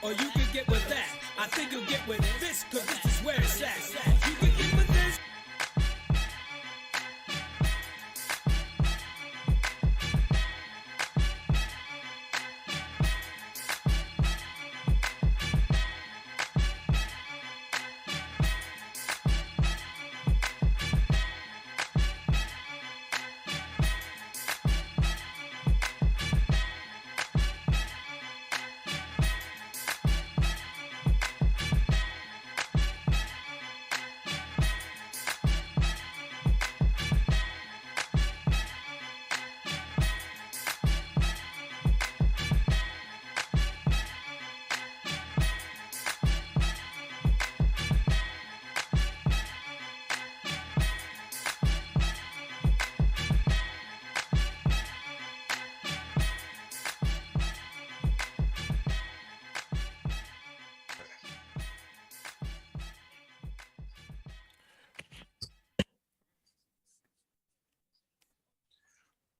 or you could get with that. I think you'll get with this, cause this is where it's at. You could get with this.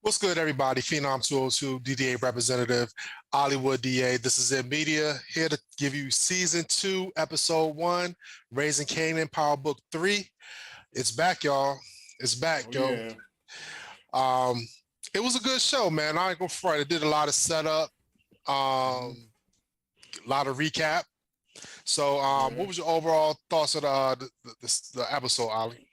What's good, everybody? Phenom 202, DDA representative, Hollywood DA. This is In Media, here to give you season 2, episode 1, Raising Kanan, Power Book 3. It's back, y'all. It's back, yo. Yeah. It was a good show, man. I ain't gonna front. It did a lot of setup, a lot of recap. So, what was your overall thoughts of the episode, Ali?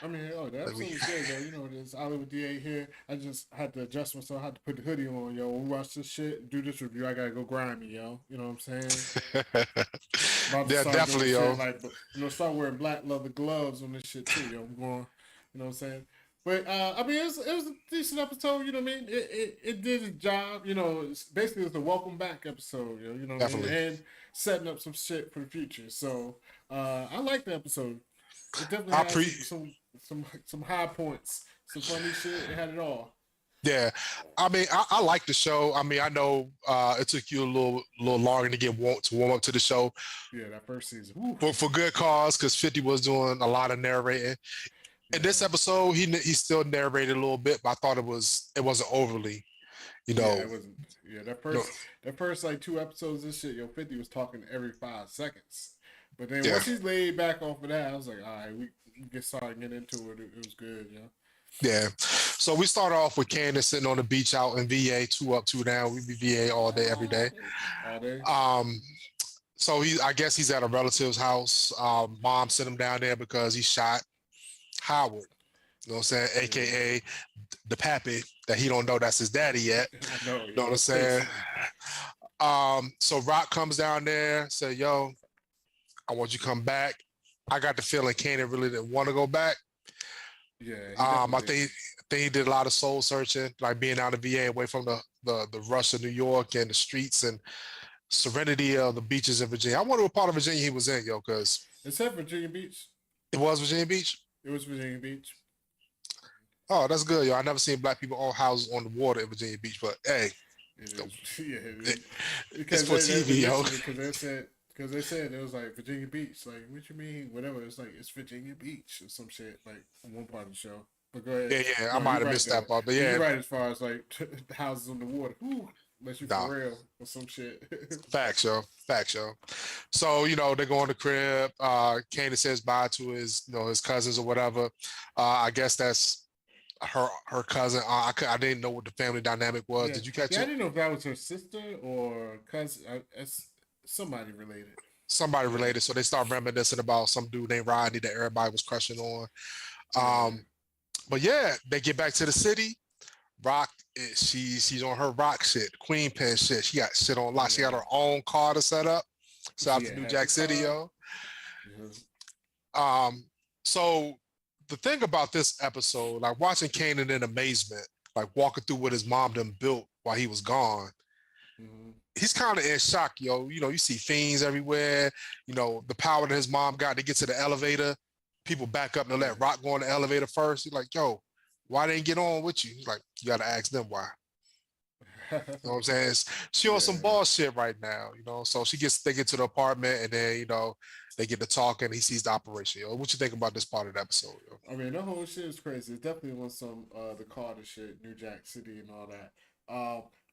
I mean, the episode was good, though. You know, there's Hollywood DA here. I just had to adjust myself. I had to put the hoodie on, yo. When we watch this shit, do this review, I gotta go grimy, yo. You know what I'm saying? Yeah, definitely, yo. Like, start wearing black leather gloves on this shit, too, yo. I'm going, you know what I'm saying? But, I mean, it was a decent episode, you know what I mean? It did its job, you know. Basically, it was a welcome back episode, yo. You know what I mean? And setting up some shit for the future. So, I like the episode. It definitely had some high points, some funny shit. It had it all. Yeah, I mean, I like the show. I mean, I know it took you a little longer to warm up to the show. Yeah, that first season. For good cause, because 50 was doing a lot of narrating. In this episode, he still narrated a little bit, but I thought it wasn't overly, you know. Yeah, it wasn't. Yeah, that first like 2 episodes of this shit, 50 was talking every 5 seconds. But then once he's laid back off of that, I was like, all right, we get started getting into it. It was good, Yeah. So we start off with Candace sitting on the beach out in VA, 2 up, 2 down. We be VA all day, every day. All day. So I guess he's at a relative's house. Mom sent him down there because he shot Howard. You know what I'm saying? AKA the pappy that he don't know that's his daddy yet. You know what I'm saying? So Rock comes down there, say, yo, I want you to come back. I got the feeling Kanan really didn't want to go back. Yeah. I think he did a lot of soul searching, like being out of VA, away from the rush of New York and the streets and serenity of the beaches in Virginia. I wonder what part of Virginia he was in, yo, because it said Virginia Beach. It was Virginia Beach? It was Virginia Beach. Oh, that's good, yo. I never seen black people own houses on the water in Virginia Beach, but hey. It's for TV, yo. Because they said it was like Virginia Beach. Like, what you mean? Whatever. It's like, it's Virginia Beach or some shit, like, on one part of the show. But go ahead. Yeah. No, I might have missed that part, but yeah. You're right as far as, like, houses on the water. Ooh, unless you for real or some shit. Facts, yo. So, they go in the crib. Kanan says bye to his cousins or whatever. I guess that's her cousin. I didn't know what the family dynamic was. Yeah. Did you catch it? I didn't know if that was her sister or cousin. Somebody related. So they start reminiscing about some dude named Rodney that everybody was crushing on. But yeah, they get back to the city. Rock, she's on her rock shit, Queen Pen shit. She got shit on lock. She got her own car to set up. Shout out to New Jack City, yo. So the thing about this episode, like watching Kanan in amazement, like walking through what his mom done built while he was gone. He's kind of in shock, yo. You see fiends everywhere. The power that his mom got to get to the elevator. People back up and let Rock go on the elevator first. He's like, yo, why they didn't get on with you? He's like, you got to ask them why. You know what I'm saying? She on some bullshit right now, So they get to the apartment and then, they get to talking. He sees the operation, yo. What you think about this part of the episode, yo? I mean, the whole shit is crazy. It definitely was some the Carter shit, New Jack City and all that.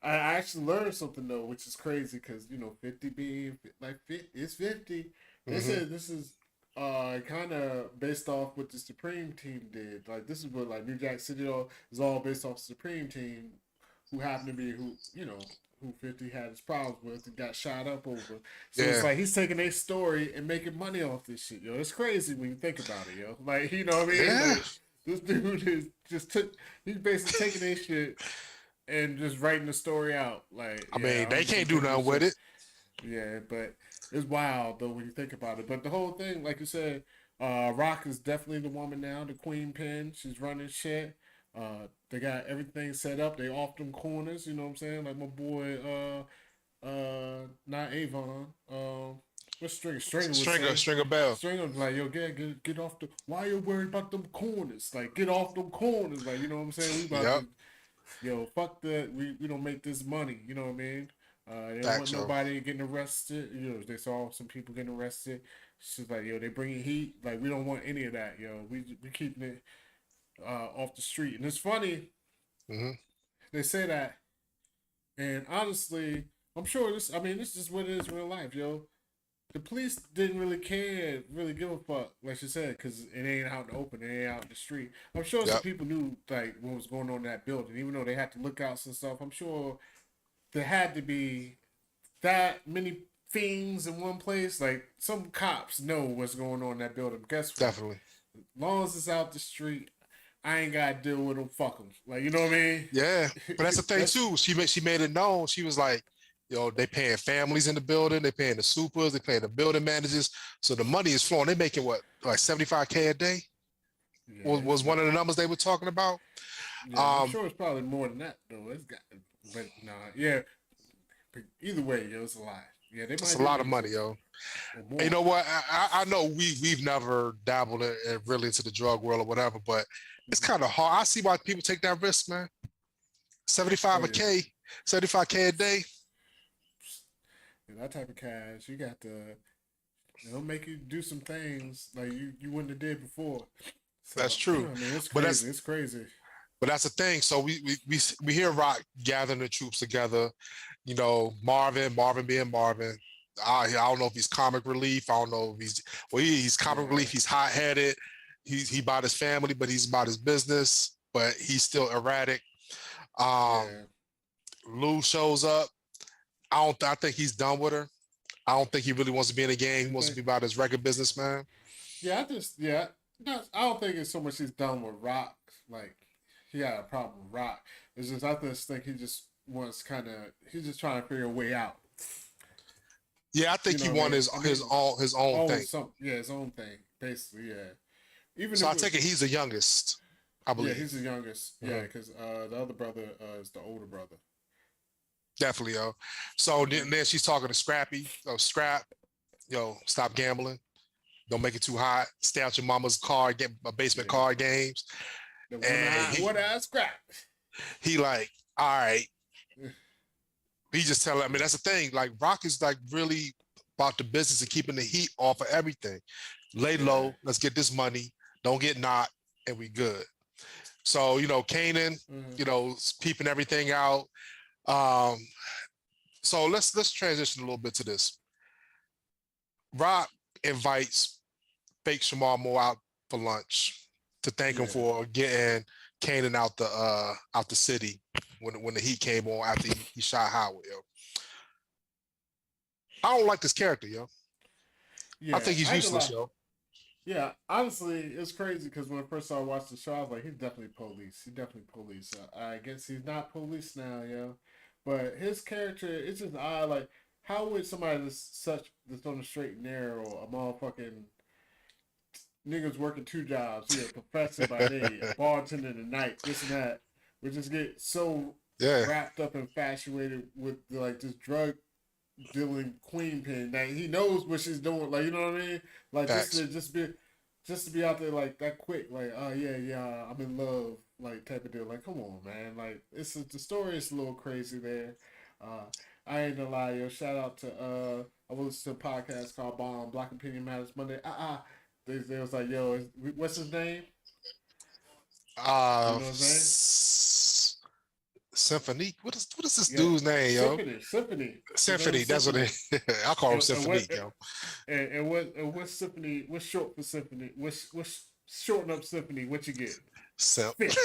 I actually learned something though, which is crazy because 50 being like it's 50. They Mm-hmm. said this is kind of based off what the Supreme Team did. Like this is what like New Jack City is all based off Supreme Team, who happened to be who 50 had his problems with and got shot up over. So it's Yeah. like he's taking a story and making money off this shit, yo. It's crazy when you think about it, yo. Like you know what I mean? Yeah. Like this dude is just took he's basically taking this shit and just writing the story out. Like, I yeah, mean, they I'm can't just do taking nothing this with shit. it. Yeah, but it's wild though when you think about it. But the whole thing, like you said, Rock is definitely the woman now, the queen pin. She's running shit. They got everything set up. They off them corners. You know what I'm saying? Like my boy, not Avon. What's Stringer would say. Stringer Bell. Stringer was like, yo, get off the. Why you worried about them corners? Like, get off them corners. Like, you know what I'm saying? We about Yep. to yo, fuck that. We don't make this money. You know what I mean? They don't want Facts, yo. nobody getting arrested. They saw some people getting arrested. She's like, yo, they bringing heat. Like, we don't want any of that, yo. We keeping it off the street. And it's funny Mm-hmm. they say that. And honestly, I'm sure this. I mean, this is what it is in real life, yo. The police didn't really care, really give a fuck, like you said, because it ain't out in the open, it ain't out in the street. I'm sure some Yep. people knew like what was going on in that building, even though they had to look out and stuff. I'm sure there had to be that many things in one place. Like some cops know what's going on in that building. Guess what? Definitely. As long as it's out the street, I ain't gotta deal with them. Fuck them. Like you know what I mean? Yeah. But that's the thing That's too. She made it known. She was like, they paying families in the building, they paying the supers, they paying the building managers. So the money is flowing. They making what, like 75K a day? yeah, Was one of the numbers they were talking about. yeah. I'm Um, sure it's probably more than that though. It's got, but nah, yeah. But either way, yo, it's a lot. Yeah, they it's might a be lot of making money, some yo. or And you more. know what? I know we've never dabbled in really into the drug world or whatever, but it's Mhm. kind of hard. I see why people take that risk, man. Oh 75 a yeah. K, 75K a day. Yeah, that type of cash, you got to. It'll make you do some things like you wouldn't have did before. That's So I true. mean, it's But crazy. that's It's crazy. but that's the thing. So we hear Rock gathering the troops together. Marvin being Marvin. I don't know if he's comic relief. I don't know if he's comic Yeah, relief. He's hot headed. He about his family, but he's about his business. But he's still erratic. Um, yeah. Lou shows up. I think he's done with her. I don't think he really wants to be in the game. He You wants to think? be about his regular businessman. Yeah, I just yeah. No, I don't think it's so much he's done with Rock. Like he had a problem with Rock. It's just I just think he just wants kind of he's just trying to figure a way out. Yeah, I You think he know what I wanted mean? I mean, his own own thing. some yeah his own thing basically. Yeah, even So if I take it he's the youngest, I yeah believe. he's the youngest. Yeah, Mhm. because the other brother is the older brother. Definitely, yo. So Hmm. then she's talking to Scrappy. Scrap, stop gambling. Don't make it too hot. Stay out your mama's basement Yeah, card games. the And one eye scrap. he like, all right. He just telling. I mean, that's the thing. Like Rock is like really about the business and keeping the heat off of everything. Lay Yeah. low. Let's get this money. Don't get knocked, and we good. So Kanan, Hmm. is peeping everything out. Um, so let's transition a little bit to this. Rock invites fake Shamar Moore out for lunch to thank him Yeah. for getting Kanan out the city when the heat came on after he shot Howard. Yo, I don't like this character, yo. I Yeah. think he's I ain't gonna useless, lie. yo. Yeah, honestly, it's crazy because when I first started watching the show, I was like, he's definitely police. He's definitely police. I guess he's not police now, yo. But his character, it's just odd. Like, how would somebody that's on the straight and narrow, a motherfucking niggas working two jobs, he a professor by day, a bartender at night, this and that, would just get so Yeah, wrapped up and infatuated with like this drug dealing queen pin that he knows what she's doing. Like you know what I mean? Like facts. just to be out there like that quick. Like oh yeah, I'm in love. Like type of deal. Like come on, man. Like the story is a little crazy there. Uh, I ain't gonna lie, yo. Shout out to I was listening to a podcast called Bomb Black Opinion Matters Monday. They was like, yo, what's his name? You Uh, know what I'm saying? S- Symphony. What is this Yeah, dude's name, yo? Symphony. His name Symphony. is That's what Symphony. it. I call him And Symphony, what yo. what's Symphony? What's short for Symphony? What's shorten up Symphony? What you get? Simp. Fit.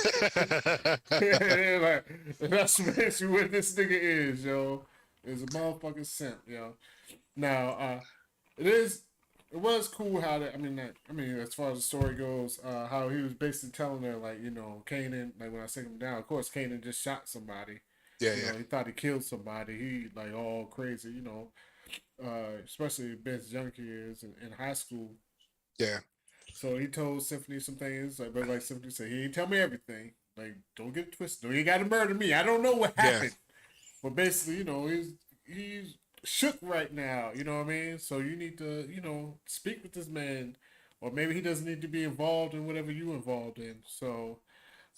Like, that's basically what this nigga is, yo. Is a motherfucking simp, yo. Now, it was cool how that. I mean, as far as the story goes, how he was basically telling her, like, Kanan, like when I sent him down. Of course, Kanan just shot somebody. Yeah, You yeah, know, he thought he killed somebody. He like all crazy, especially Ben's young years in high school. yeah, So he told Symphony some things, but like Symphony said, he didn't tell me everything. Like, don't get it twisted. No, you got to murder me. I don't know what yeah. happened. But basically, he's shook right now. You know what I mean? So you need to, speak with this man, or maybe he doesn't need to be involved in whatever you involved in. So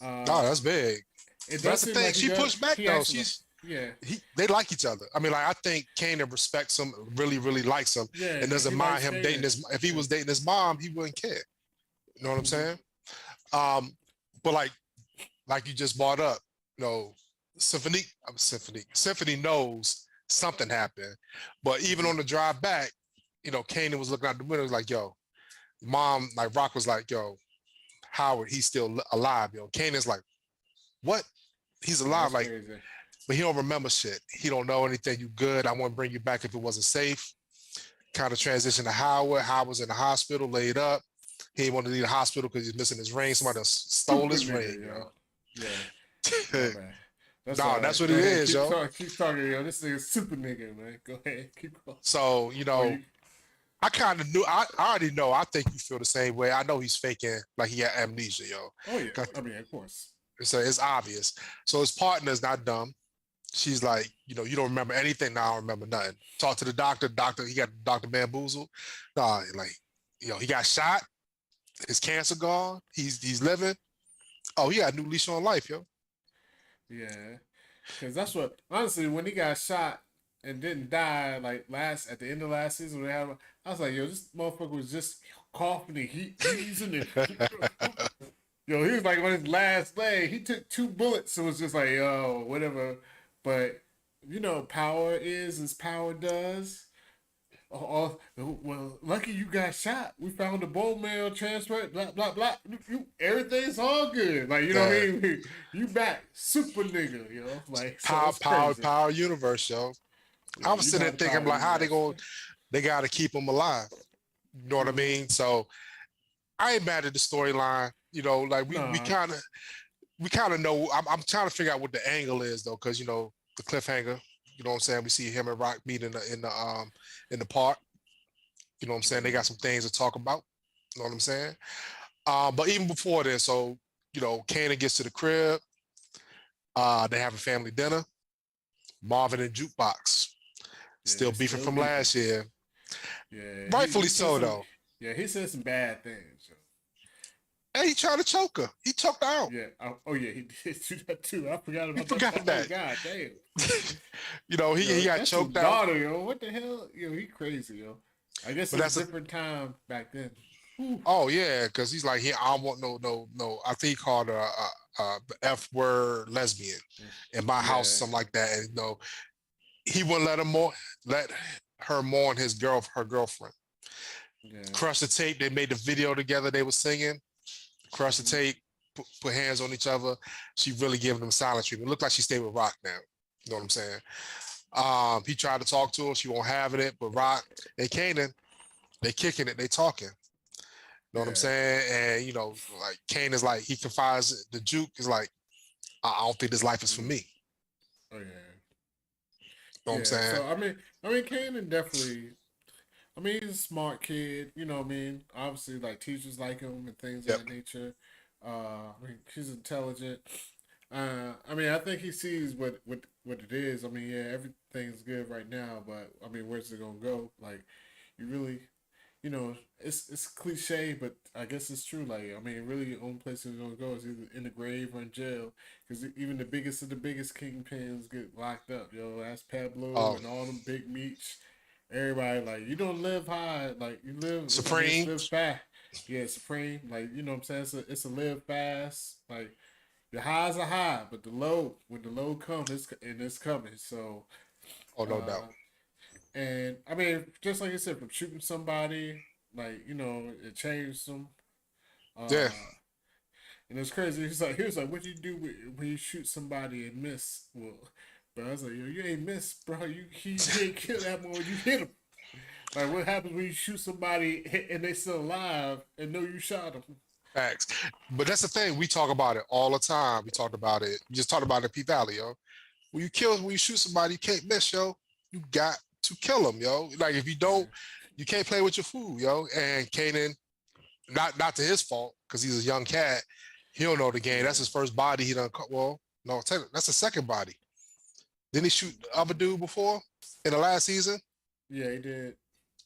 Oh, that's big. it But does that's the seem thing. like he She does. pushed back He though. actually, yeah, They like each other. I mean, like I think Kanan respects him, really, really likes him, yeah. and doesn't He mind likes him dating Kanan. his. If he Yeah. was dating his mom, he wouldn't care. You know what I'm saying? But like you just brought up, Symphony knows something happened. But even on the drive back, Kanan was looking out the window, was like, yo, mom, like Rock was like, yo, Howard, he's still alive, yo. Kanan's like, what? He's Yeah, alive, that's like, crazy. but he don't remember shit. He don't know anything. You good? I want to bring you back if it wasn't safe. Kind of transition to Howard. Howard's in the hospital, laid up. He didn't want to leave the hospital because he's missing his ring. Somebody stole Super his nigga, ring, yo. Yeah. yo. My bad. That's No, all that's right. what Go it ahead. is, yo. Keep talking, yo. This nigga's super nigga, man. Go ahead. Keep going. So, Oh, you, I kind of knew. I already know. I think you feel the same way. I know he's faking, like he had amnesia, yo. oh yeah. I mean, of course. So it's obvious. So his partner's not dumb. She's like, you don't remember anything. Now I don't remember nothing. Talk to the doctor. Doctor, he got Dr. Bamboozled. Nah, like, he got shot. His cancer gone. He's living. Oh, he got a new leash on life, yo. Yeah. Because that's what, honestly, when he got shot and didn't die, like at the end of last season, I was like, yo, this motherfucker was just coughing and heaving it. Yo, he was like on his last leg. He took 2 bullets, so it was just like, yo, whatever. But power is as power does. Well, lucky you got shot. We found a bone marrow transplant. Blah blah blah. Everything's all good. Like what I mean. You back, super nigga. Like Power universe, yo. Yeah, I was sitting there thinking, like, how they got to keep him alive. You know what I mean? So I ain't mad at the storyline. Like we kind of know. I'm trying to figure out what the angle is though, because the cliffhanger. You know what I'm saying? We see him and Rock meet in the park. You know what I'm saying? They got some things to talk about. You know what I'm saying? But even before this, so Kanan gets to the crib. They have a family dinner. Marvin and Jukebox still beefing from last year. Yeah, Rightfully so, though. Yeah, he said some bad things. Hey, he tried to choke her. He choked her out. Yeah. Oh yeah, he did do that too. I forgot about that. Oh, God damn. He got choked out. Daughter, yo. What the hell? He crazy, yo. I guess it's a different time back then. Oh yeah, because he's like, I don't want no. I think he called her a F word lesbian in my house, something like that. And he wouldn't let her mourn her girlfriend. Yeah. Crush the tape. They made the video together. They were singing. Crush the tape. Put hands on each other. She really giving them silent treatment. It looked like she stayed with Rock now. You know what I'm saying? He tried to talk to her. She won't have it. But Rock and Kanan, they kicking it. They talking. You know what I'm saying? And like Kanan's like, he confides the Juke is like, I don't think this life is for me. Oh yeah. You know what I'm saying? So I mean, Kanan definitely. I mean, he's a smart kid. You know what I mean? Obviously, like teachers like him and things of that nature. I mean, he's intelligent. I mean, I think he sees what it is. I mean, yeah, everything's good right now, but I mean, where's it gonna go? Like, you really, it's cliche, but I guess it's true. Like, I mean, really, the only place it's gonna go is either in the grave or in jail, because even the biggest of the biggest kingpins get locked up. That's Pablo and all them big meats. Everybody like, you don't live high, like you live Supreme. live fast. Yeah, Supreme. Like, you know what I'm saying? It's a live fast. Like, the highs are high, but when the low comes, it's coming. So, Oh, no doubt. and I mean, just like you said, from shooting somebody, like it changed them. Yeah, Uh, and it's crazy. He was like, what do you do when you shoot somebody and miss? Well, but I was like, yo, you ain't miss, bro. He didn't kill that man. You hit him. Like, what happens when you shoot somebody and they still alive and know you shot them? facts. But that's the thing. We talk about it all the time. We talked about it. We just talked about it in P Valley, yo. When you shoot somebody, you can't miss, yo. You got to kill them, yo. Like if you don't, you can't play with your food, yo. And Kanan, not to his fault, because he's a young cat. He don't know the game. That's his first body he done. Well, no, that's the second body. Didn't he shoot the other dude before in the last season? Yeah, he did.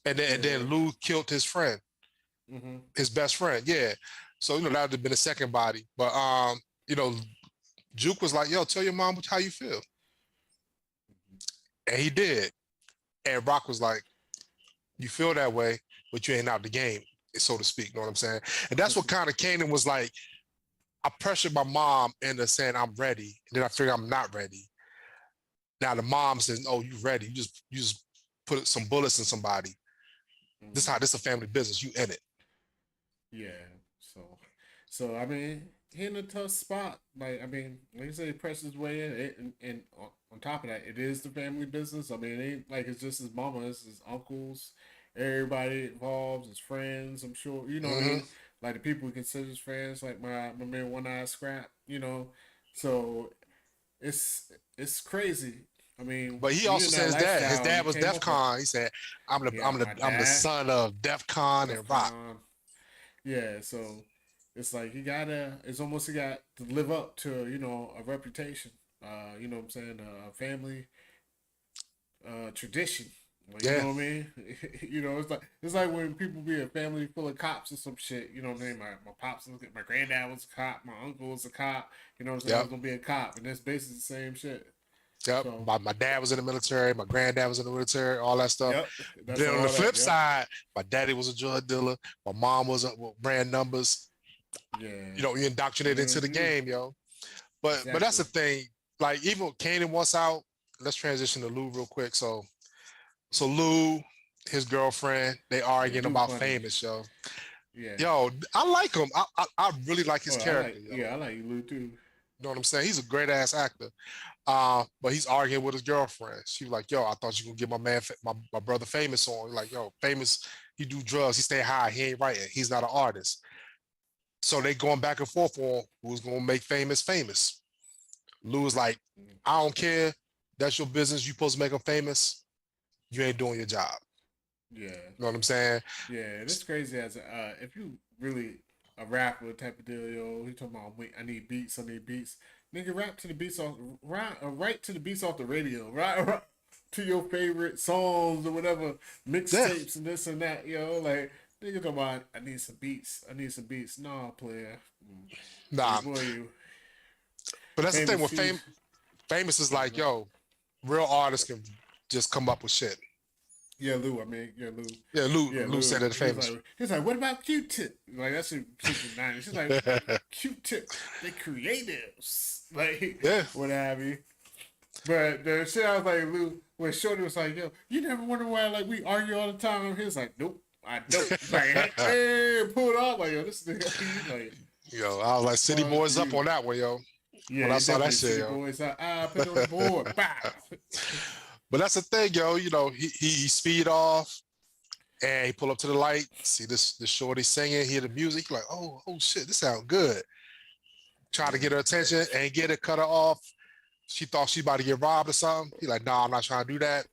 And then Lou killed his friend, his best friend. Yeah. So that would have been a second body. But you know, Juke was like, "Yo, tell your mom how you feel," and he did. And Rock was like, "You feel that way, but you ain't out the game, so to speak." You know what I'm saying? And that's what kind of Kanan was like. I pressured my mom into saying I'm ready, and then I figured I'm not ready. Now the mom says, "Oh, you ready? You just put some bullets in somebody. This is a family business. You in it." Yeah. So I mean, he in a tough spot. Like I mean, like you say, he pressed his way in, and on top of that, it is the family business. I mean, it ain't like it's just his mama, it's his uncles, everybody involved, his friends. I'm sure what I mean. Like the people he considers friends, like my man One Eye Scrap. So it's crazy. I mean, But he when you're also in said that his lifestyle, you dad was came Def up with Con. He said, my I'm the dad, son of Def Con and Rock. Defcon. Yeah, so it's like it's almost he got to live up to, a reputation. You know what I'm saying? A family tradition. Like, you Yeah. know what I mean? It's like when people be a family full of cops or some shit. You know what I mean? My pops, my granddad was a cop. My uncle was a cop. You know what I'm saying? I Yep. was gonna be a cop, and that's basically the same shit. Yep. So, My dad was in the military. My granddad was in the military. All that stuff. yep, that's Then on the all that. flip Yep. side, my daddy was a drug dealer. My mom was ran numbers. Yeah. You indoctrinated into the game, yo. But that's the Exactly. thing. Like even with Kanan wants out. Let's transition to Lou real quick. So Lou, his girlfriend, they Yeah, arguing dude, about funny. famous, yo. Yeah. Yo, I like him. I really like his Oh, character, yo. I like Lou too. You know what I'm saying? He's a great ass actor. But he's arguing with his girlfriend. She was like, "Yo, I thought you could get my man, my brother, famous on." He's like, "Yo, famous. He do drugs. He stay high. He ain't writing. He's not an artist." So they going back and forth on who's gonna make famous. Lou was like, "I don't care. That's your business. You supposed to make him famous. You ain't doing your job." Yeah. You know what I'm saying? Yeah, and it's crazy as if you really a rapper type of deal, yo. He talking about wait, I need beats, Nigga, rap to the beats off, right to the beats off the radio, right to your favorite songs or whatever, Yeah. mixtapes and this and that, yo. Like nigga talking about I need some beats. Nah, player. Nah. Boy, you But that's the thing famous with fees. famous is like, yo, real artists can just come up with shit. Yeah, Lou. I mean, yeah, Lou. Yeah, Lou Yeah, Lou Lou. said it He was famous. like, what about Q-Tip? Like that's in the 90s. She's like, Q-Tip, they creatives, like Yeah. what have you. But the shit I was like, Lou, when Shorty was like, yo, you never wonder why like we argue all the time? He was like, nope, I don't. Like, hey, pull it off, like yo, this nigga, he's like, Yo, I was like, City Boys up you. on that one, yo. Yeah, When I he saw that definitely shit, City yo. Boys. Put it on the board, bow. But that's the thing, yo. He speed off and he pull up to the light, see this shorty singing, hear the music, like, oh shit, this sound good. Try to get her attention and get it, cut her off. She thought she about to get robbed or something. He like, nah, I'm not trying to do that.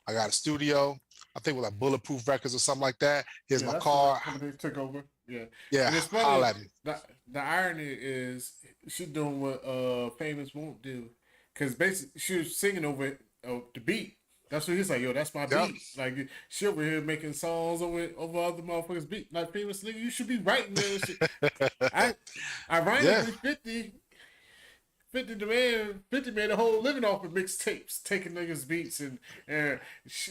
I got a studio. I think with like Bulletproof Records or something like that. Here's Yeah, my that's car. the company took over. Yeah. Yeah, And it's holla funny. at me. The irony is she doing what Famous won't do, because basically she was singing over it, the beat. That's what he's like. Yo, that's my Yep. beat. Like she over here making songs over other motherfuckers' beat. Like Famous nigga, you should be writing this shit. Ironically, 50 made a whole living off of mixtapes, taking niggas beats and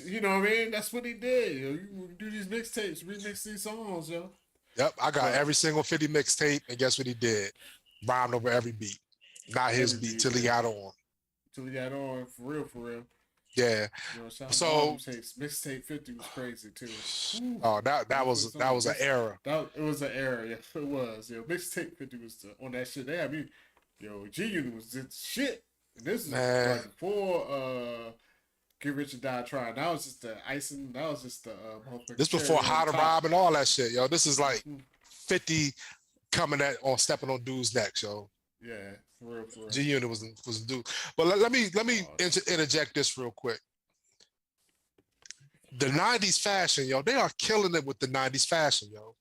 you know what I mean. That's what he did. Yo. You do these mixtapes, remix these songs, yo. Yep, I got every single 50 mixtape, and guess what he did? Rhymed over every beat. Not his beat till he got on. Till he got on for real, for real. Yeah. You know, shout out to So mixtape 50 was crazy too. oh that was an era. It was an era, yeah, it was. Yo, mixtape 50 was on that shit. They had me, yo, G Unit was the shit. And this is like before Get Rich or Die Trying. That was just the icing. That was just the this before How to Rob and all that shit, yo. This is like 50 coming on stepping on dudes' necks, yo. Yeah, for real, for real. G Unit was dude. But let me interject this real quick. The 90s fashion, yo, they are killing it with the 90s fashion, yo.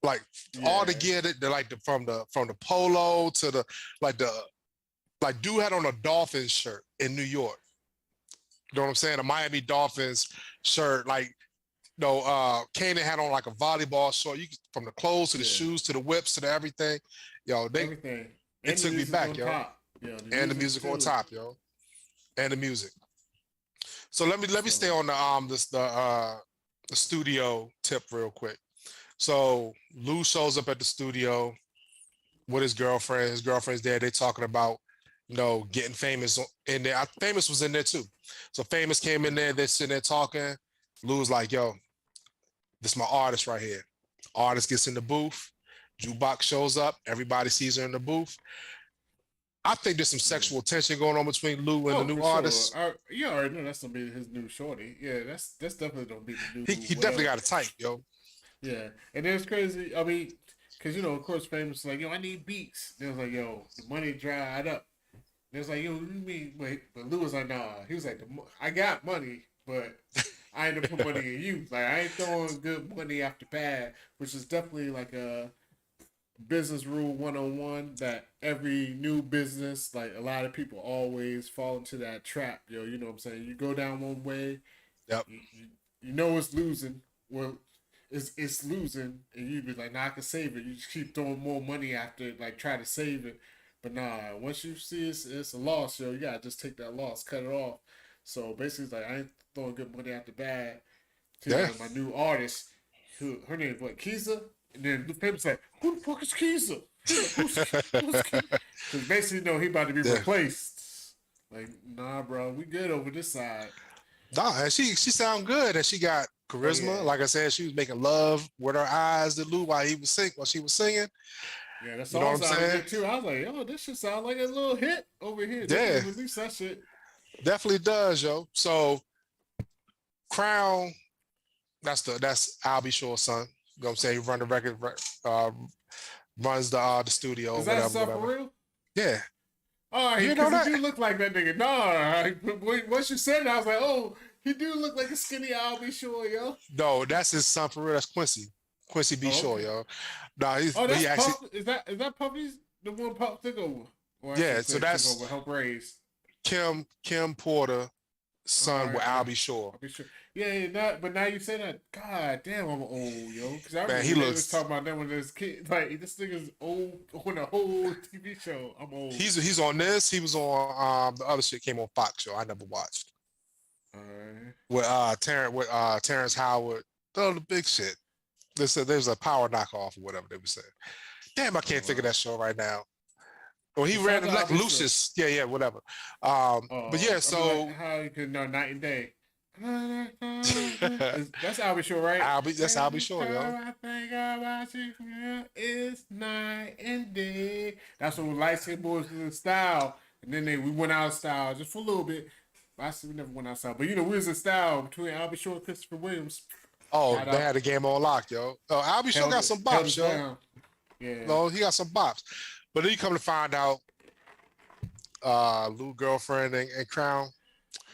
Like all to get it, they're like from the polo to the like dude had on a Dolphins shirt in New York. You know what I'm saying? A Miami Dolphins shirt, like Kanan had on like a volleyball short. From the clothes to the shoes to the whips to the everything, yo. Everything. It took me back, yo. And the music on top, yo. And the music. So let me stay on the studio tip real quick. So Lou shows up at the studio with his girlfriend. His girlfriend's there. They're talking about, getting Famous in there. Famous was in there too. So Famous came in there. They're sitting there talking. Lou's like, yo, this is my artist right here. Artist gets in the booth. Jukebox shows up. Everybody sees her in the booth. I think there's some sexual tension going on between Lou and the new artist. You already know that's gonna be his new shorty. Yeah, that's definitely gonna be the new. He definitely got a type, yo. Yeah, and it's crazy. I mean, because of course, Famous like, yo, I need beats. They was like, yo, the money dried up. They was like, yo, you mean wait? But Lou was like, nah. He was like, I got money, but I ain't gonna put money in you. Like I ain't throwing good money after bad, which is definitely like a business rule 101 that every new business, like a lot of people always fall into that trap, yo. You know what I'm saying? You go down one way, yep. You know it's losing. Well, it's losing, and you be like, nah, I can save it. You just keep throwing more money after it, like try to save it. But nah, once you see it's a loss, yo, you gotta just take that loss, cut it off. So basically, it's like I ain't throwing good money after bad. Yeah. My new artist, her name what, Keeza? And then the paper's like, who the fuck is Keeza? Who's Keeza? Because basically, he about to be replaced. Like, nah, bro, we good over this side. Nah, and she sound good, and she got charisma. Oh, yeah. Like I said, she was making love with her eyes to Lou while she was singing. Yeah, that's all sounded good too. I was like, yo, this shit sound like a little hit over here. They release that shit. Definitely does, yo. So Crown, that's I'll Be Sure's son. You know what I'm saying? He run the record, runs the studio. Is that stuff for real? Yeah. Oh, he do look like that nigga. No, once you said it, I was like, oh, he do look like a skinny I'll Be Sure, yo. No, that's his son for real. That's Quincy. Quincy B. Sure, yo. No, that's Puff. Is that Puffy's the one Puff took over? Yeah, so that's over, help raise. Kim Porter, son with I'll Be Sure. I'll Be Sure. Yeah, but now you say that, god damn, I'm old, yo. Because I remember he was talking about that when this kid, like this nigga's old on a whole TV show. I'm old. He's on this. He was on the other shit came on Fox show. I never watched. With Terrence Howard, the big shit. There's a power knockoff or whatever they were saying. Damn, I can't think of that show right now. Well, he ran like Lucius. Yeah, whatever. But yeah, so like how you could know Night and Day. That's I'll Be Sure, right? That's I'll Be Sure, yo. I think about you. It's night and day. That's when Light Skin Boys was in style, and then we went out of style just for a little bit. I said we never went out of style, but we was in style between I'll Be Sure and Christopher Williams. Oh, they had a game on lock, yo. I'll Be Sure got some bops, yo. Down. Yeah. No, he got some bops. But then you come to find out, Lou girlfriend and Crown,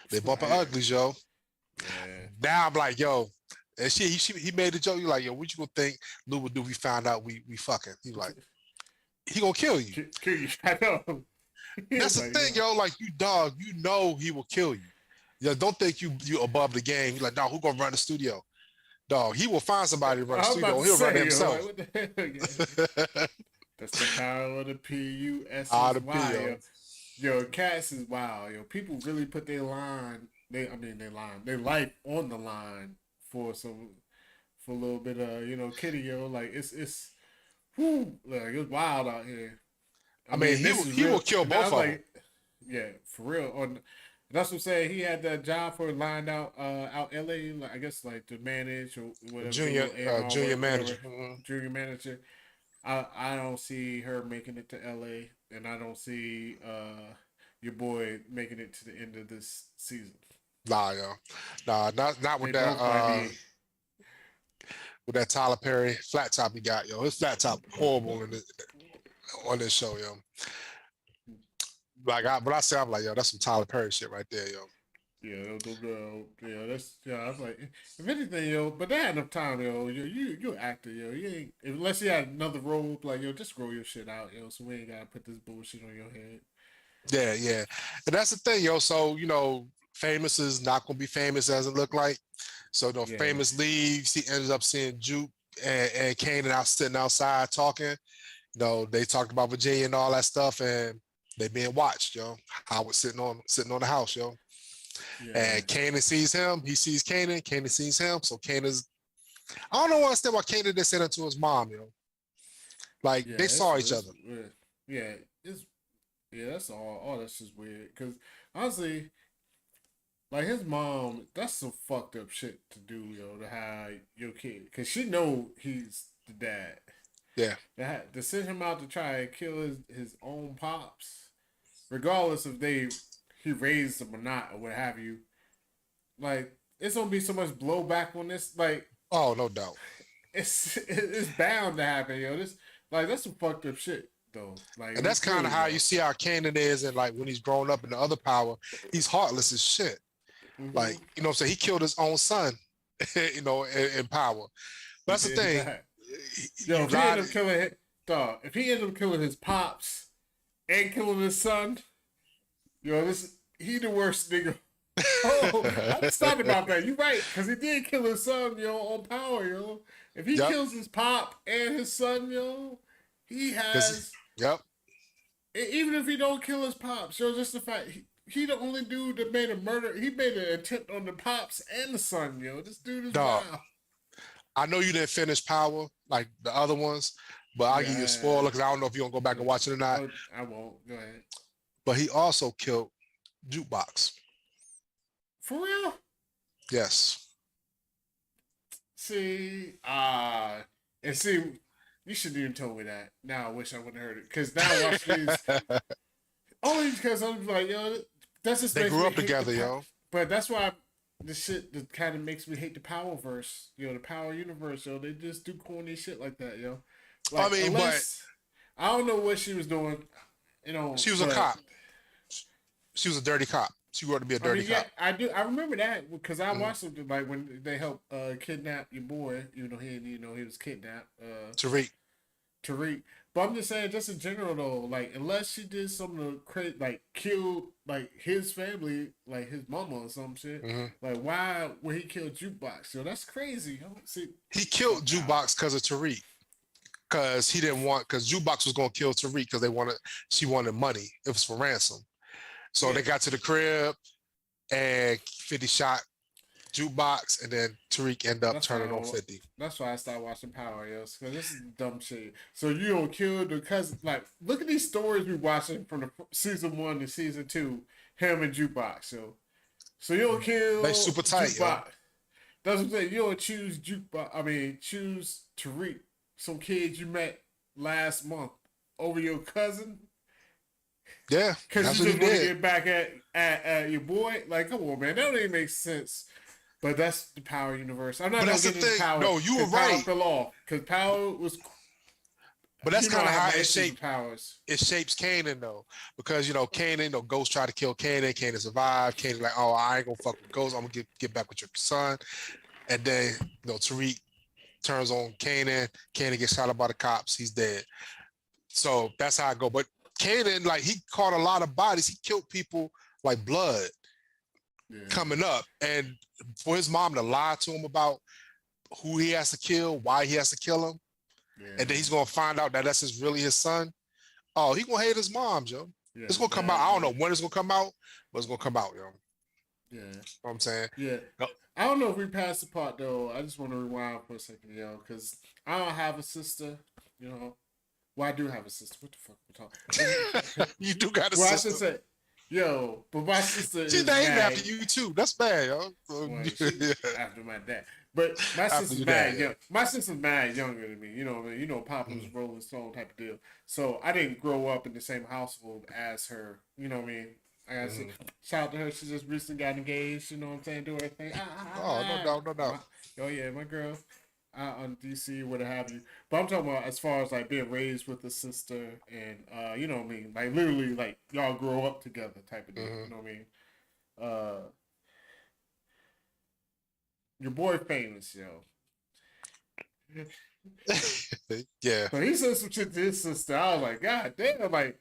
they bumping uglies, yo. Yeah. Now I'm like, yo, and he made the joke. You like, yo, what you gonna think Lou would do if we found out we fucking? He like, he gonna kill you. Kill you. I know. That's the thing, yo. Like you, dog, you know he will kill you. You don't think you above the game. You're like, dog, who gonna run the studio? Dog, he will find somebody to run the studio. He'll run it himself. Like, that's the power of the PUS. Yo, Cass is wild. Yo, people really put their life on the line for a little bit of kitty, yo. Like it's like it's wild out here. I mean, he will kill both of them. Yeah, for real. That's what I'm saying. He had that job for lined out LA, like, I guess like to manage or whatever. Junior manager. Junior manager. I don't see her making it to LA, and I don't see your boy making it to the end of this season. Nah, yo. Nah, not with They both might that be. with that Tyler Perry flat top he got, yo. His flat top horrible on this show, yo. Like but I say I'm like, yo, that's some Tyler Perry shit right there, yo. Yeah, I was like, if anything, yo, but they had enough time, yo. You an actor, yo. You ain't unless you had another role, like, yo, just grow your shit out, yo. So we ain't gotta put this bullshit on your head. Yeah. And that's the thing, yo. So, Famous is not gonna be famous as it look like. So Famous leaves, he ends up seeing Juke and Kanan out sitting outside talking. They talked about Virginia and all that stuff, and they being watched, yo. Howard sitting on the house, yo. Yeah. And Kanan sees him, he sees Kanan sees him. So Kanan's, I don't understand why Kanan didn't say that to his mom, yo. Like they saw each other. That's all that's just weird. Cause honestly, like his mom, that's some fucked up shit to do, yo, to hide your kid. Cause she know he's the dad. Yeah. To send him out to try and kill his own pops, regardless if he raised them or not or what have you. Like, it's gonna be so much blowback on this. Like, oh, no doubt. It's bound to happen, yo. That's some fucked up shit, though. Like, and that's kind of how you see how Kanan is, and like when he's grown up in the other power, he's heartless as shit. Mm-hmm. Like, so he killed his own son, in power. But that's the thing. Yo, if he ended up killing his pops and killing his son, yo, he the worst nigga. Oh, I just thought about that. You're right, because he did kill his son, yo, on power, yo. If he kills his pop and his son, yo, he has. Yep. Even if he don't kill his pops, yo, just the fact he the only dude that made a murder. He made an attempt on the pops and the son, yo. This dude is wild. I know you didn't finish Power like the other ones, but I'll give you a spoiler because I don't know if you're gonna go back and watch it or not. I won't. Go ahead. But he also killed Jukebox. For real? Yes. See, you shouldn't even told me that. Now I wish I would have heard it. Because now I watch these. Only because I'm like, yo, that's just they grew up together, yo. But that's why the shit that kind of makes me hate the Powerverse, the Power Universe, yo. They just do corny shit like that, yo. Like, but I don't know what she was doing, She was a cop. She was a dirty cop. She wanted to be a dirty cop. I do. I remember that because I watched it like when they helped kidnap your boy. He was kidnapped. Tariq. But I'm just saying, just in general though, like unless she did something crazy, like killed like his family, like his mama or some shit. Mm-hmm. Like why would he kill Jukebox? Yo, that's crazy. See, he killed Jukebox because of Tariq. Because he didn't want, because Jukebox was gonna kill Tariq because she wanted money. It was for ransom. So they got to the crib and 50 shot Jukebox, and then Tariq ended up turning on 50. That's why I started watching Power, yo. Because this is dumb shit. So you don't kill the cousin. Like, look at these stories we watching from the season 1 to season 2. Him and Jukebox, yo. So you don't kill. They super tight, Jukebox. yo. That's what I'm saying. You don't choose Jukebox. I mean, choose Tariq, some kid you met last month, over your cousin. Yeah, because you just want to get back at your boy. Like, come on, man, that don't even make sense. But that's the Power universe. I'm not gonna get into Power. No, you were right. Power fell off because Power was. But that's kind of how it shapes powers. It shapes Kanan though, because Kanan, Ghost tried to kill Kanan. Kanan survived. Kanan like, oh, I ain't gonna fuck with Ghost. I'm gonna get back with your son. And then Tariq turns on Kanan. Kanan gets shot up by the cops. He's dead. So that's how I go. But Kanan, like, he caught a lot of bodies. He killed people like blood coming up. And for his mom to lie to him about who he has to kill, why he has to kill him, and then he's going to find out that that's really his son. Oh, he going to hate his mom, Joe. Yeah, it's going to come out. I don't know when it's going to come out, but it's going to come out, yo. Yeah. You know what I'm saying? Yeah. No. I don't know if we passed the part, though. I just want to rewind for a second, yo, because I don't have a sister, Well, I do have a sister. What the fuck we talking? You do got a Well, I sister. should say, yo, but my sister She is named mad. after you too. That's bad, yo. Well, she after my dad. But my After sister's your mad dad, young. My sister's mad younger than me. You know what I mean? You know, Papa's Rolling Stone type of deal. So I didn't grow up in the same household as her. You know what I mean? I gotta say, shout out to her. She just recently got engaged. You know what I'm saying? Do her thing. Oh, no doubt, no doubt. Oh yeah, my girl out on DC, what have you. But I'm talking about as far as like being raised with a sister and you know what I mean? Like literally like y'all grow up together type of deal. You know what I mean? Your boy famous, yo. Yeah. So he said some shit to his sister. I was like, God damn, like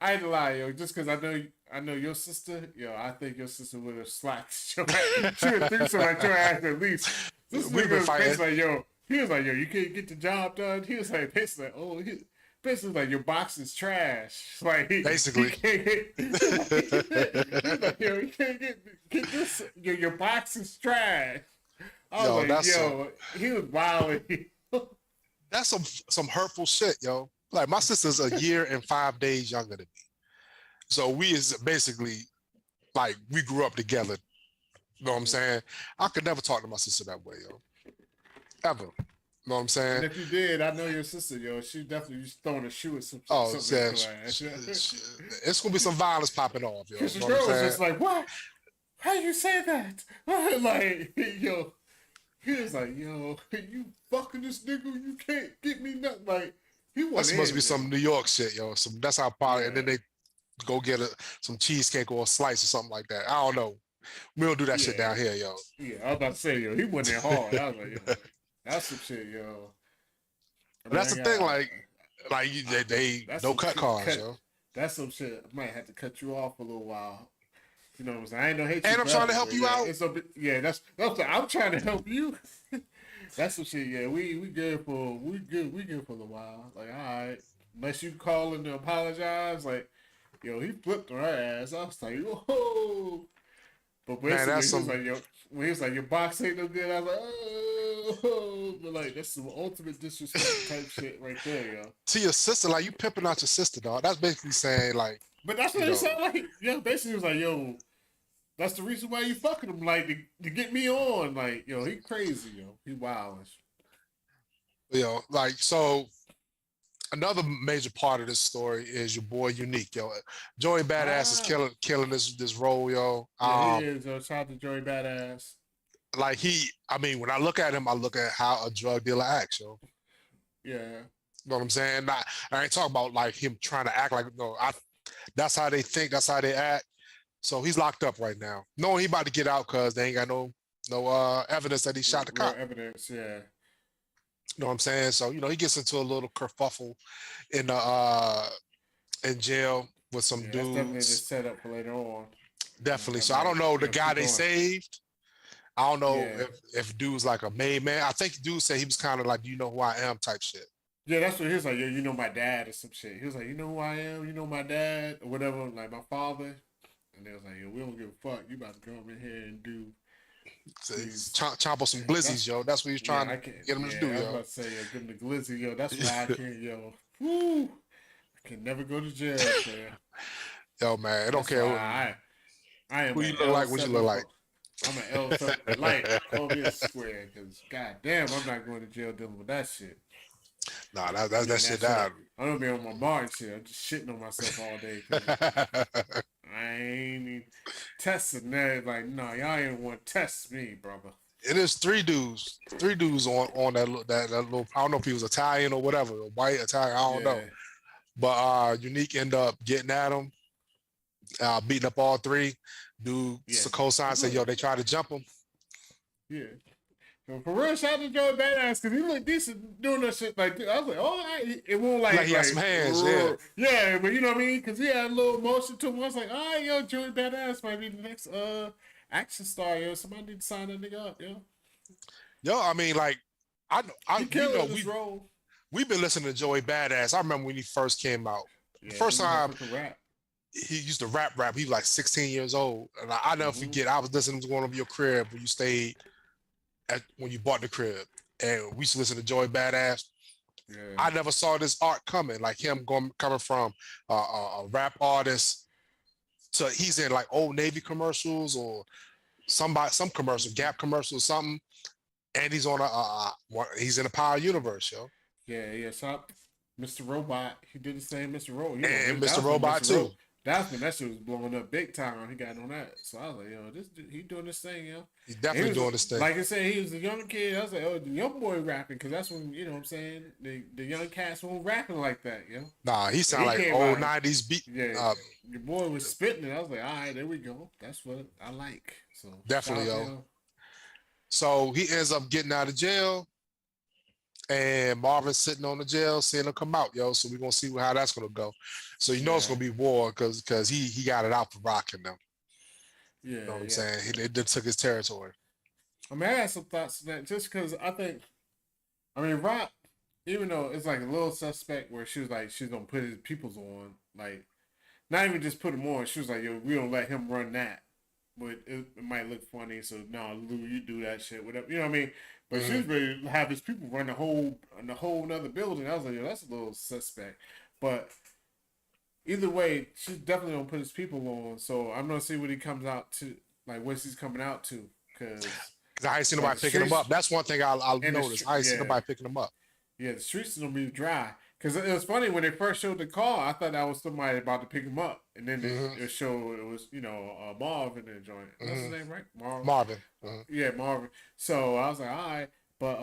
I ain't lie, yo. Just because I know your sister, yo. I think your sister would have slacked. She would think so like your ass at least. This We've nigga been was fighting. basically like, yo. He was like, yo, you can't get the job done. He was like, basically, like, oh, basically like your box is trash. Like Basically. he can't get. He was like, yo, you can't get this. Your box is trash. I was like, yo, he was wild. That's some hurtful shit, yo. Like my sister's a year and 5 days younger than me. So we is basically like we grew up together. You know what I'm saying? I could never talk to my sister that way, yo. Ever. You know what I'm saying? And if you did, I know your sister, yo. She definitely was throwing a shoe at some. Oh, something yeah. It's gonna be some violence popping off, yo. Because You the know what girl I'm was saying? just like, "What? How you say that?" Like, yo, he was like, "Yo, you fucking this nigga, you can't get me nothing." Like, he That wasn't. must be some New York shit, yo. That's how probably, and then Yeah. they go get some cheesecake or a slice or something like that. I don't know. We don't do that shit down here, yo. Yeah, I was about to say, yo, he went there hard. I was like, yo, that's some shit, yo. But that's the thing, like they no cut cars, yo. That's some shit. I might have to cut you off for a little while. You know what I'm saying? I ain't no hate you. And I'm trying to help you out. Yeah, that's I'm trying to help you. That's some shit. Yeah, we good for we good for a little while. Like, all right, unless you calling to apologize, like, yo, he flipped on her ass. I was like, whoa. But basically, Man, he was like, yo, when he was like, your box ain't no good, I was like, oh, but like that's some ultimate disrespect type shit right there, yo. To your sister, like you pimping out your sister, dog. That's basically saying like. But that's what it sounded like. Yeah, basically, it was like, yo, that's the reason why you fucking him, like to get me on. Like, yo, he crazy, yo, he wild. Yo, like so. Another major part of this story is your boy Unique, yo. Joey Badass is killing this role, yo. Yeah, he is. Shout out to Joey Badass. Like I mean, when I look at him, I look at how a drug dealer acts, yo. Yeah. You know what I'm saying? I ain't talking about like him trying to act like that's how they think, that's how they act. So he's locked up right now, knowing he about to get out because they ain't got no evidence that he shot the cop. Evidence, yeah. You know what I'm saying? So, he gets into a little kerfuffle in jail with some dudes. That's definitely just set up for later on. Definitely. So I don't know the guy they saved. I don't know if dude's like a main man. I think dude said he was kind of like, "Do you know who I am?" type shit. Yeah, that's what he was like. Yeah, you know my dad or some shit. He was like, "You know who I am? You know my dad or whatever, like my father." And they was like, "Yo, we don't give a fuck. You about to come in here and do." Chomp on some glizzies, yo. That's what he's trying to get him to do, yo. I was about to say, yo, give him the glizzy, yo. That's why I can't, yo. Woo! I can never go to jail, man. Yo, man, I don't care. I am. Who you look like? What you look like? I'm an L light, Columbia Square, because goddamn, I'm not going to jail dealing with that shit. Nah, that's that shit down. I'm gonna be on my Martin shit. I'm just shitting on myself all day. I ain't even testing that. Like, no, y'all ain't want to test me, brother. It is three dudes on that little. I don't know if he was Italian or whatever, white Italian. I don't know. But Unique end up getting at him, beating up all three. Dude, co-sign said, "Yo, they tried to jump him." Yeah. So for real, shout out to Joey Badass because he looked decent doing that shit. Like, I was like, oh, it won't like he had some hands, yeah, but you know what I mean? Because he had a little motion to him. I was like, all right, yo, Joey Badass might be the next action star, yo. Somebody need to sign that nigga up, yo. Yo, I mean, like, we've been listening to Joey Badass. I remember when he first came out. Yeah, the first time he used to rap. He was like 16 years old, and I never forget. I was listening to one of your crib when you stayed. When you bought the crib, and we used to listen to Joey Badass. Yeah. I never saw this arc coming. Like him coming from a rap artist to he's in like old Navy commercials or some commercial, Mhm. Gap commercial, something, and he's on he's in a Power Universe, yo. Yeah, yeah. So Mr. Robot, he did the same Mr. Robot. You know, And that Mr. was when Robot Mr. too. Robot. That's when that shit was blowing up big time. He got on that. So I was like, yo, this dude, he doing this thing, yo. He's And he definitely was doing this thing. like I said, he was a young kid. I was like, oh, the young boy rapping, because that's when you know what I'm saying the young cats weren't rapping like that, yo. Nah, he But sound he like came old out, '90s beat. yeah. Your boy was spitting it. I was like, all right, there we go. That's what I like. So shout Definitely, out to yo. him. So he ends up getting out of jail, and Marvin's sitting on the jail, seeing him come out, yo. So we're gonna see how that's gonna go. So you know it's Yeah, gonna be war because he got it out for rocking them. You know yeah, what I'm yeah. saying? He took his territory. I mean, I had some thoughts on that just because I mean, Rock, even though it's like a little suspect where she was like, she's gonna put his peoples on, like, not even just put him on. She was like, yo, we don't let him run that. But it might look funny, so no, Lou, you do that shit, whatever. You know what I mean? But she was ready to have his people run the whole another building. I was like, yo, that's a little suspect. But either way, she's definitely gonna put his people on. So I'm gonna see what he comes out to, like what he's coming out to, because I ain't seen like nobody the picking him streets up. That's one thing I'll and notice. I ain't seen yeah, nobody picking him up. yeah, the streets is gonna be dry. Cause it was funny when they first showed the car, I thought that was somebody about to pick him up, and then it showed it was Marvin in the joint. That's his name, right? Marvin. Marvin. Yeah, Marvin. So I was like, all right, but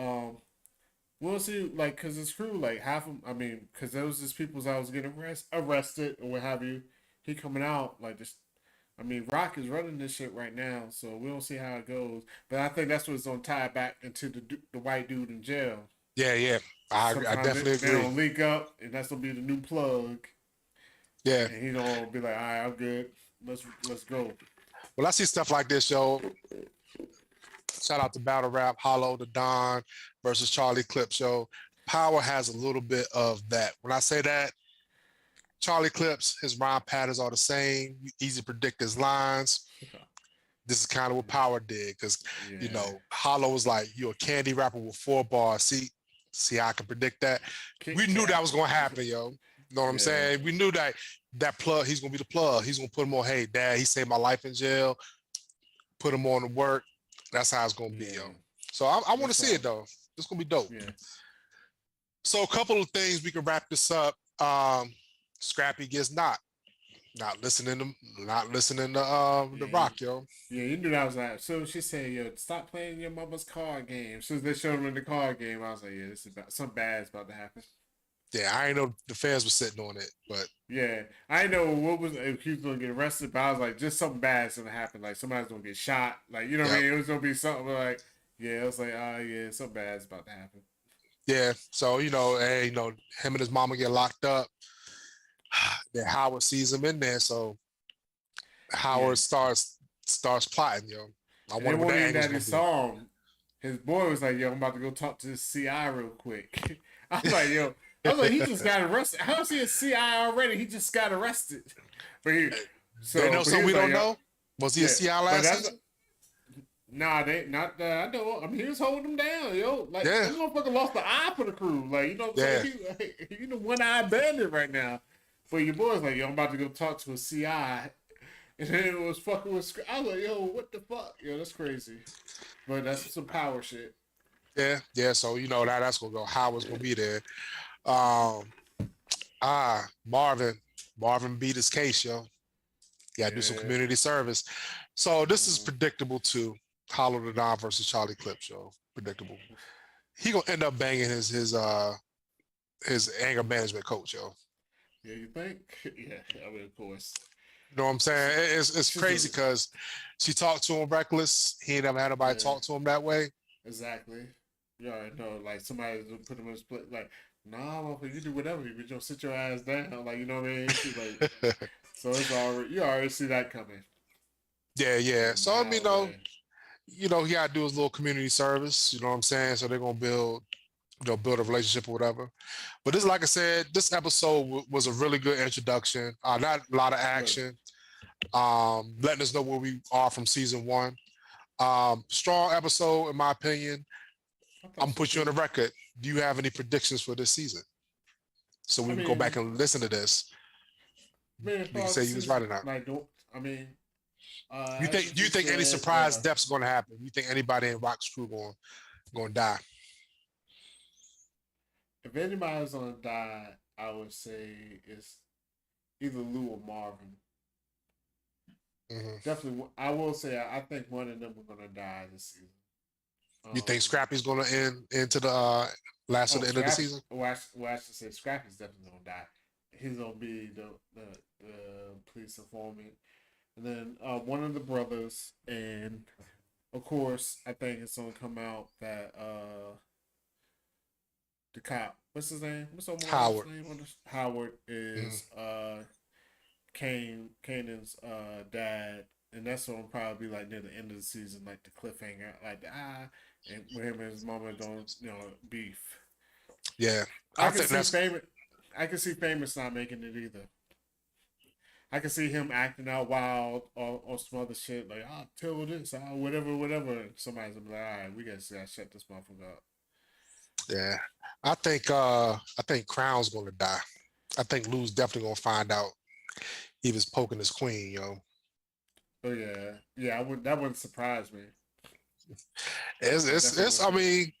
we'll see. Like, cause it's crew, like half of them. I mean, cause there was just people's I was getting arrested or what have you. He coming out like this. I mean, Rock is running this shit right now, so we don't see how it goes. But I think that's what's gonna tie back into the white dude in jail. Yeah, yeah. I Sometimes definitely they agree. don't leak up, and that's gonna be the new plug. Yeah. And he gonna be like, all right, I'm good. Let's go. Well, I see stuff like this, yo. Shout out to Battle Rap, Hollow the Don versus Charlie Clips, yo. Power has a little bit of that. When I say that, Charlie Clips, his rhyme patterns are the same. Easy to predict his lines. This is kind of what Power did because, Yeah. Hollow was like, you're a candy rapper with 4 bars. See how I can predict that? We knew that was going to happen, yo. You know what I'm saying? We knew that plug, he's going to be the plug. He's going to put him on, hey, dad, he saved my life in jail. Put him on to work. That's how it's going to be, yo. So I want to see it, though. It's going to be dope. Yeah. So a couple of things we can wrap this up. Scrappy gets not listening to the Rock, yo. Yeah, you knew that was that. So she said, yo, stop playing your mama's card game. So they showed him in the card game. I was like, yeah, this is something bad's about to happen. Yeah, I ain't know the fans were sitting on it, but yeah, I didn't know if he was gonna get arrested, but I was like, just something bad's gonna happen. Like somebody's gonna get shot. Like you know what I mean? It was gonna be something like, yeah, I was like, yeah, something bad's about to happen. Yeah, so hey, him and his mama get locked up. Then Howard sees him in there, so Howard starts plotting, yo. I wonder what that angle's gonna be. Saw him. His boy was like, yo, I'm about to go talk to this CI real quick. I was like, yo. I was like, he just got arrested. How is he a CI already? He just got arrested. But they know something we don't know? Was he a CI last season? Nah, they not. I know. I mean, he was holding them down, yo. Like, this motherfucker lost the eye for the crew. Like, you know what I'm saying? He the one-eye bandit right now. But your boy's like, yo, I'm about to go talk to a CI. And then it was fucking with. I was like, yo, what the fuck? Yo, that's crazy. But that's some power shit. Yeah. So that's gonna go. Howard's gonna be there. Marvin beat his case, yo. Yeah, do some community service. So this is predictable too. Hollow the Don versus Charlie Clips, yo. Predictable. He gonna end up banging his anger management coach, yo. Yeah, you think? Yeah, I mean, of course. You know what I'm saying? It's crazy because she talked to him reckless. He ain't never had nobody talk to him that way. Exactly. Yeah, no, like somebody put him in a split. Like, nah, motherfucker, you do whatever. You don't sit your ass down. Like, you know what I mean? Like, so it's you already see that coming. Yeah. So I mean, he gotta do his little community service. You know what I'm saying? So they're gonna build a relationship or whatever. But this, like I said, this episode was a really good introduction. Not a lot of action. Letting us know where we are from season 1. Strong episode in my opinion. I'm gonna put you on the record. Do you have any predictions for this season? So we can go back and listen to this. Man, as We far can as say the you was season, right or not. like, don't I mean, You as think? you Do you just think any said, surprise deaths going to happen? You think anybody in Rock's crew going to die? if anybody's gonna die, I would say it's either Lou or Marvin. Mm-hmm. Definitely, I will say I think one of them are gonna die this season. You think Scrappy's going to end into the last of the end of the Scrappy. season? Well, I should say Scrappy's definitely gonna die. He's gonna be the police informant, and then one of the brothers, and of course, I think it's gonna come out that the cop, what's his name? What's old Howard. name on this? Howard is Kanan's dad, and that's gonna probably be like near the end of the season, like the cliffhanger, like and with him and his mama don't beef. Yeah, I can see famous. I can see famous not making it either. I can see him acting out wild or some other shit like I'll tell this, whatever. And somebody's gonna be like, all right, we gotta shut this motherfucker up. Yeah, I think Crown's going to die. I think Lou's definitely going to find out he was poking his queen, yo. Oh yeah. That wouldn't surprise me. It's. I mean,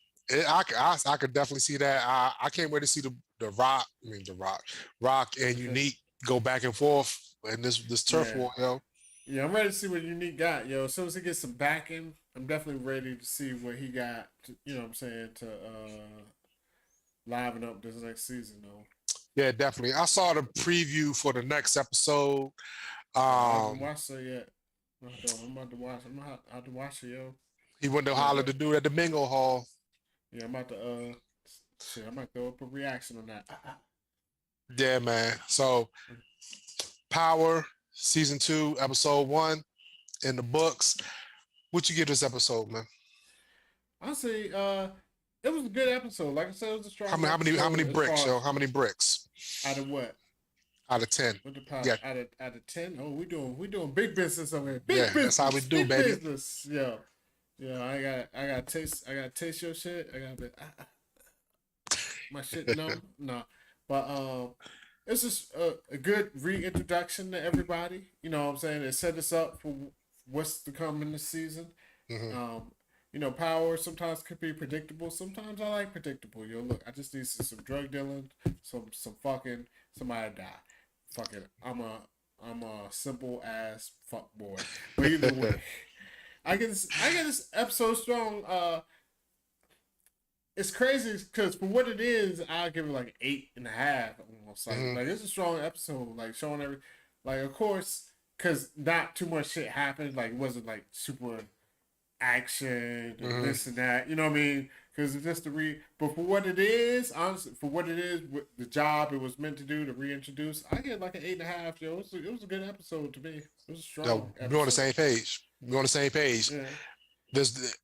I could definitely see that. I can't wait to see the Rock. I mean, the Rock and Unique go back and forth in this turf war, yo. Yeah, I'm ready to see what Unique got, yo. As soon as he gets some backing, I'm definitely ready to see what he got. You know what I'm saying, to liven up this next season, though. Yeah, definitely. I saw the preview for the next episode. I haven't watched it yet. I'm about to watch. I'm gonna have to watch it, yo. He went to holler the dude at the Mingo Hall. Yeah, I'm about to I might throw up a reaction on that. Yeah, man. So Power season 2, episode 1 in the books. What you give this episode, man? Honestly, it was a good episode. Like I said, it was a strong. How many bricks, yo? How many bricks? Out of what? Out of 10. Yeah. Out of 10. Oh, we doing big business over here. Big That's business. how we do, big baby. Business. Yeah. I got taste your shit. I got my shit. No. But it's just a good reintroduction to everybody. You know what I'm saying? It set us up for what's to come in this season. Mm-hmm. Power sometimes could be predictable. Sometimes I like predictable. Look, I just need some drug dealing, some fucking, somebody die. Fuck it. I'm a simple ass fuck boy. But either way, I get this episode strong. It's crazy because for what it is, I'll give it like 8.5 almost. Like it's a strong episode. Like showing of course, because not too much shit happened. Like it wasn't like super action and this and that. You know what I mean? Because it's just but for what it is, honestly, the job it was meant to do to reintroduce, I get like an 8.5. Yo, it was a good episode to me. It was a strong. We're on the same page. Yeah.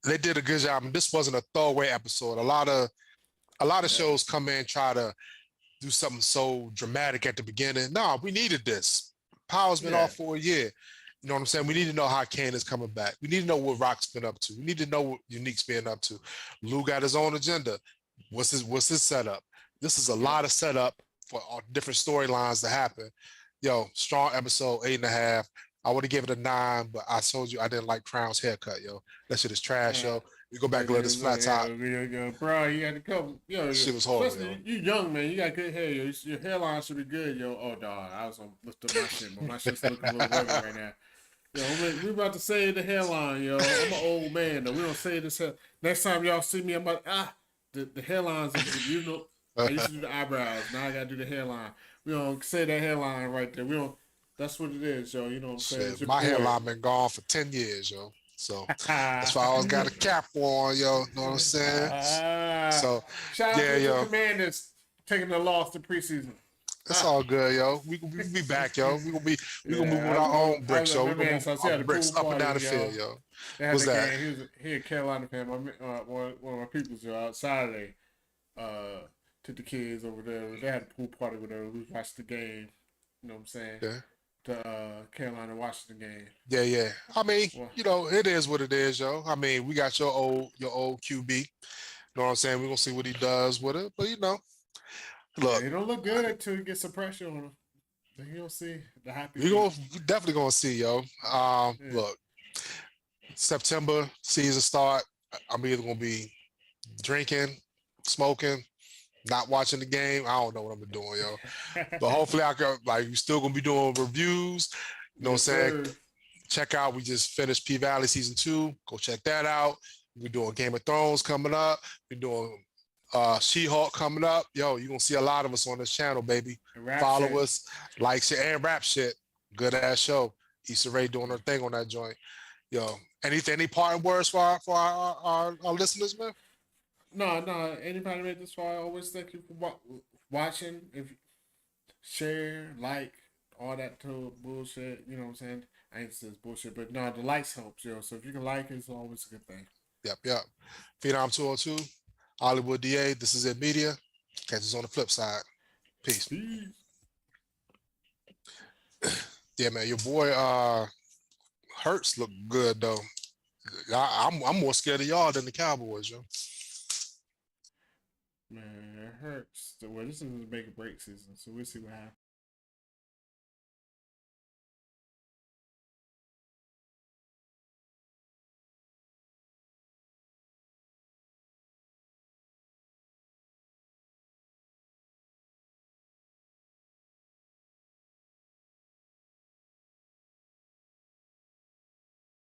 They did a good job, and this wasn't a throwaway episode. A lot of shows come in and try to do something so dramatic at the beginning. No, we needed this. Power's been off for a year. You know what I'm saying? We need to know how Kanan's coming back. We need to know what Rock's been up to. We need to know what Unique's been up to. Lou got his own agenda. What's his setup? This is a lot of setup for all different storylines to happen. Yo, strong episode, 8.5. I would have given it a 9, but I told you I didn't like Crown's haircut, yo. That shit is trash, yo. You go back and let this flat top. Bro, you had to come. Yo, shit was horrible. Yo. You young, man. You got good hair, yo. Your hairline should be good, yo. Oh, dog. I was going to lift up my shit, but my shit's looking a little rugged right now. Yo, we about to save the hairline, yo. I'm an old man, though. We don't save this hair. Next time y'all see me, I'm about the hairlines. I used to do the eyebrows. Now I got to do the hairline. We don't say that hairline right there. We don't. That's what it is, yo. You know what I'm saying? My hairline been gone for 10 years, yo. So that's why I always got a cap on, yo. You know what I'm saying? So shout out to the Commanders taking the loss in preseason. It's all good, yo. We be back, yo. We gonna move with our own bricks, yo. We gonna move our bricks up and down the field, yo. What's that? He a Carolina fan. One of my people's out Saturday. Took the kids over there. They had a pool party with her. We watched the game. You know what I'm saying? Yeah. The Carolina Washington game. Yeah. I mean, it is what it is, yo. I mean, we got your old QB. know what I'm saying? We're gonna see what he does with it. But Yeah, look, he don't look good until he gets some pressure on him. Then you'll see the happy we feet. definitely gonna see, yo. Yeah. Look, September season start. I'm either gonna be drinking, smoking, not watching the game. I don't know what I'm doing, yo. But hopefully I can like we still gonna be doing reviews. You know what I'm Yes, saying? sir. Check out, we just finished P Valley season 2. Go check that out. We're doing Game of Thrones coming up. We're doing She-Hulk coming up. Yo, you're gonna see a lot of us on this channel, baby. And rap Follow shit. us, like shit, and rap shit. Good ass show. Issa Rae doing her thing on that joint. Yo, any parting words for our listeners, man? No. Anybody made this far, I always thank you for watching. If share, like, all that to bullshit. You know what I'm saying? I ain't saying it's bullshit, but no, the likes helps, yo. So if you can like it, it's always a good thing. Yep. Phenom 202, Hollywood DA. This is it, media. Catch us on the flip side. Peace. Peace. Yeah, man. Your boy Hurts look good though. I'm more scared of y'all than the Cowboys, yo. Man, it hurts. Well, this is a make or break season, so we'll see what happens.